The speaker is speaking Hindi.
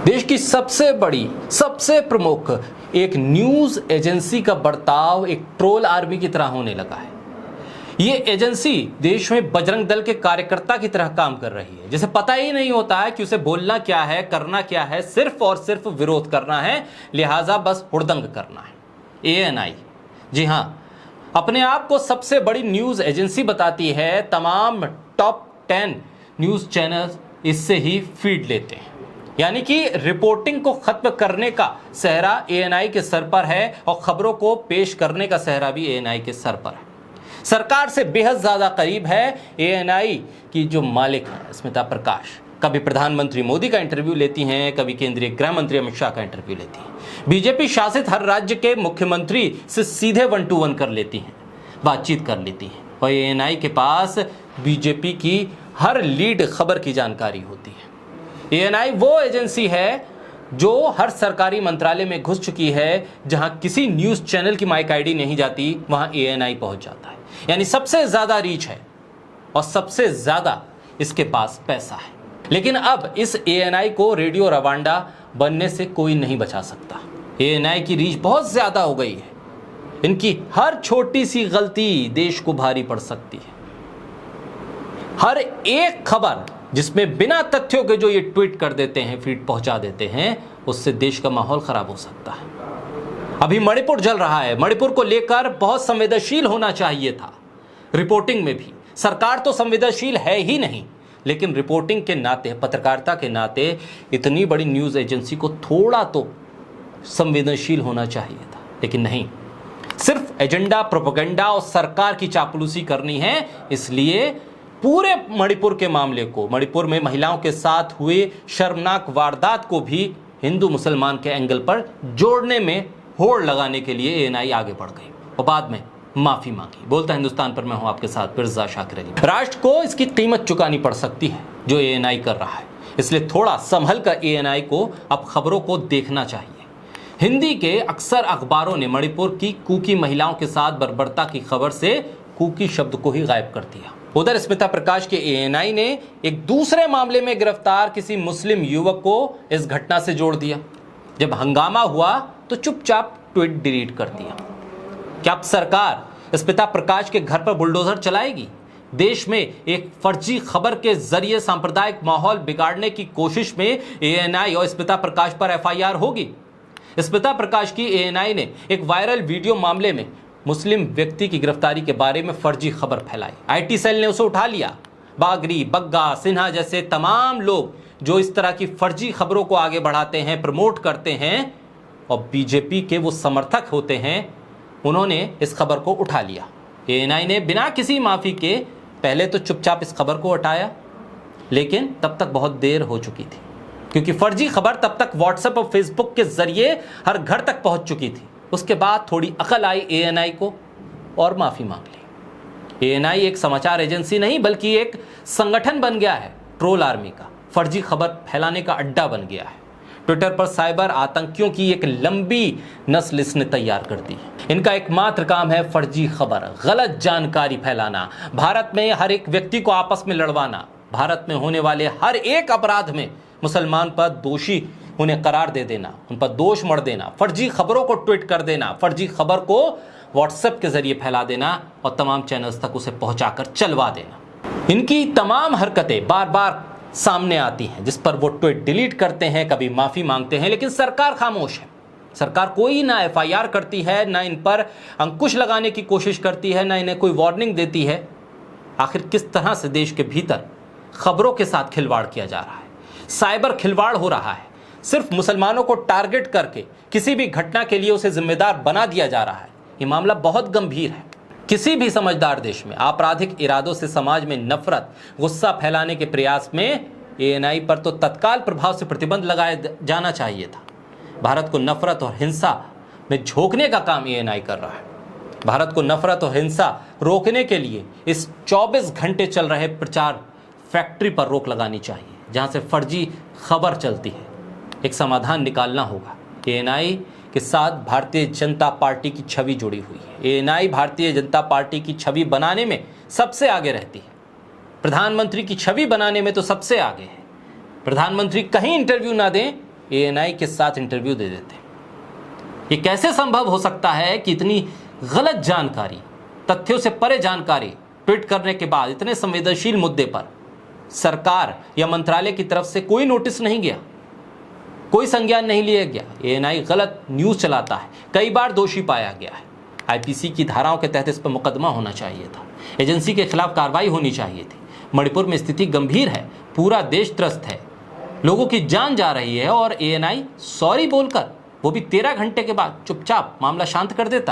देश की सबसे बड़ी, सबसे प्रमुख एक न्यूज एजेंसी का बर्ताव एक ट्रोल आर्मी की तरह होने लगा है। ये एजेंसी देश में बजरंग दल के कार्यकर्ता की तरह काम कर रही है, जिसे पता ही नहीं होता है कि उसे बोलना क्या है, करना क्या है, सिर्फ और सिर्फ विरोध करना है, लिहाजा बस हुड़दंग करना है। एएनआई, जी हां, अपने आप को सबसे बड़ी न्यूज एजेंसी बताती है। तमाम टॉप 10 न्यूज चैनल इससे ही फीड लेते हैं, यानी कि रिपोर्टिंग को खत्म करने का सहरा एएनआई के सर पर है और खबरों को पेश करने का सहरा भी एएनआई के सर पर है। सरकार से बेहद ज्यादा करीब है एएनआई की जो मालिक है स्मिता प्रकाश। कभी प्रधानमंत्री मोदी का इंटरव्यू लेती हैं, कभी केंद्रीय गृह मंत्री अमित शाह का इंटरव्यू लेती हैं। बीजेपी शासित हर राज्य के मुख्यमंत्री से सीधे 1 to 1 कर लेती हैं, बातचीत कर लेती हैं और एएनआई के पास बीजेपी की हर लीड खबर की जानकारी होती है। एएनआई वो एजेंसी है जो हर सरकारी मंत्रालय में घुस चुकी है। जहां किसी न्यूज चैनल की माइक आईडी नहीं जाती, वहां एएनआई पहुंच जाता है। यानी सबसे ज्यादा रीच है और सबसे ज्यादा इसके पास पैसा है। लेकिन अब इस एएनआई को रेडियो रवांडा बनने से कोई नहीं बचा सकता। एएनआई की रीच बहुत ज्यादा हो गई है। इनकी हर छोटी सी गलती देश को भारी पड़ सकती है। हर एक खबर जिसमें बिना तथ्यों के जो ये ट्वीट कर देते हैं, फीड पहुंचा देते हैं, उससे देश का माहौल खराब हो सकता है। अभी मणिपुर जल रहा है। मणिपुर को लेकर बहुत संवेदनशील होना चाहिए था। रिपोर्टिंग में भी सरकार तो संवेदनशील है ही नहीं, लेकिन रिपोर्टिंग के नाते, पत्रकारिता के नाते इतनी बड़ी न्यूज एजेंसी को थोड़ा तो संवेदनशील होना चाहिए था, लेकिन नहीं। सिर्फ एजेंडा, प्रोपेगेंडा और सरकार की चापलूसी करनी है। इसलिए पूरे मणिपुर के मामले को, मणिपुर में महिलाओं के साथ हुए शर्मनाक वारदात को भी हिंदू मुसलमान के एंगल पर जोड़ने में होड़ लगाने के लिए एएनआई आगे बढ़ गई और बाद में माफी मांगी। बोलता हिंदुस्तान पर मैं हूं आपके साथ फिरोजा शाकिर अली। राष्ट्र को इसकी कीमत चुकानी पड़ सकती है जो एएनआई कर रहा है, इसलिए थोड़ा संभल कर एएनआई को अब खबरों को देखना चाहिए। हिंदी के अक्सर अखबारों ने मणिपुर की कुकी महिलाओं के साथ बर्बरता की खबर से कुकी शब्द को ही गायब कर दिया। उधर स्मिता प्रकाश के एएनआई ने एक दूसरे मामले में गिरफ्तार किसी मुस्लिम युवक को इस घटना से जोड़ दिया। जब हंगामा हुआ तो चुपचाप ट्वीट डिलीट कर दिया। क्या अब सरकार स्मिता प्रकाश के घर पर बुलडोजर चलाएगी? देश में एक फर्जी खबर के जरिए सांप्रदायिक माहौल बिगाड़ने की कोशिश में एएनआई और स्मिता प्रकाश पर एफआईआर होगी। स्मिता प्रकाश की एएनआई ने एक वायरल वीडियो मामले में मुस्लिम व्यक्ति की गिरफ्तारी के बारे में फर्जी खबर फैलाई। आईटी सेल ने उसे उठा लिया। बागरी, बग्गा, सिन्हा जैसे तमाम लोग जो इस तरह की फर्जी खबरों को आगे बढ़ाते हैं, प्रमोट करते हैं और बीजेपी के वो समर्थक होते हैं, उन्होंने इस खबर को उठा लिया। एएनआई ने बिना किसी माफी के पहले तो चुपचाप इस खबर को हटाया, लेकिन तब तक बहुत देर हो चुकी थी, क्योंकि फर्जी खबर तब तक व्हाट्सएप और फेसबुक के जरिए हर घर तक पहुंच चुकी थी। उसके बाद थोड़ी अकल आई एएनआई को और माफी मांग ली। एएनआई एक समाचार एजेंसी नहीं बल्कि एक संगठन बन गया है, ट्रोल आर्मी का। फर्जी खबर फैलाने का अड्डा बन गया है। ट्विटर पर साइबर आतंकियों की एक लंबी नस्ल इसने तैयार कर दी है। इनका एकमात्र काम है फर्जी खबर, गलत जानकारी फैलाना, भारत में हर एक व्यक्ति को आपस में लड़वाना, भारत में होने वाले हर एक अपराध में मुसलमान पर दोषी उन्हें करार दे देना, उन पर दोष मढ़ देना, फर्जी खबरों को ट्वीट कर देना, फर्जी खबर को व्हाट्सएप के जरिए फैला देना और तमाम चैनल्स तक उसे पहुंचाकर चलवा देना। इनकी तमाम हरकतें बार बार सामने आती हैं, जिस पर वो ट्वीट डिलीट करते हैं, कभी माफी मांगते हैं, लेकिन सरकार खामोश है। सरकार कोई ना एफआईआर करती है, ना इन पर अंकुश लगाने की कोशिश करती है, ना इन्हें कोई वार्निंग देती है। आखिर किस तरह से देश के भीतर खबरों के साथ खिलवाड़ किया जा रहा है, साइबर खिलवाड़ हो रहा है। सिर्फ मुसलमानों को टारगेट करके किसी भी घटना के लिए उसे जिम्मेदार बना दिया जा रहा है। ये मामला बहुत गंभीर है। किसी भी समझदार देश में आपराधिक इरादों से समाज में नफरत, गुस्सा फैलाने के प्रयास में एएनआई पर तो तत्काल प्रभाव से प्रतिबंध लगाया जाना चाहिए था। भारत को नफरत और हिंसा में झोंकने का काम एएनआई कर रहा है। भारत को नफरत और हिंसा रोकने के लिए इस 24 घंटे चल रहे प्रचार फैक्ट्री पर रोक लगानी चाहिए, जहां से फर्जी खबर चलती है। एक समाधान निकालना होगा। एएनआई के साथ भारतीय जनता पार्टी की छवि जुड़ी हुई है। एएनआई भारतीय जनता पार्टी की छवि बनाने में सबसे आगे रहती है। प्रधानमंत्री की छवि बनाने में तो सबसे आगे है। प्रधानमंत्री कहीं इंटरव्यू ना दें, एएनआई के साथ इंटरव्यू दे देते। ये कैसे संभव हो सकता है कि इतनी गलत जानकारी, तथ्यों से परे जानकारी ट्वीट करने के बाद इतने संवेदनशील मुद्दे पर सरकार या मंत्रालय की तरफ से कोई नोटिस नहीं गया, कोई संज्ञान नहीं लिया गया। एएनआई गलत न्यूज चलाता है, कई बार दोषी पाया गया है। आईपीसी की धाराओं के तहत इस पर मुकदमा होना चाहिए था, एजेंसी के खिलाफ कार्रवाई होनी चाहिए थी। मणिपुर में स्थिति गंभीर है, पूरा देश त्रस्त है, लोगों की जान जा रही है और एएनआई सॉरी बोलकर, वो भी 13 घंटे के बाद, चुपचाप मामला शांत कर देता है।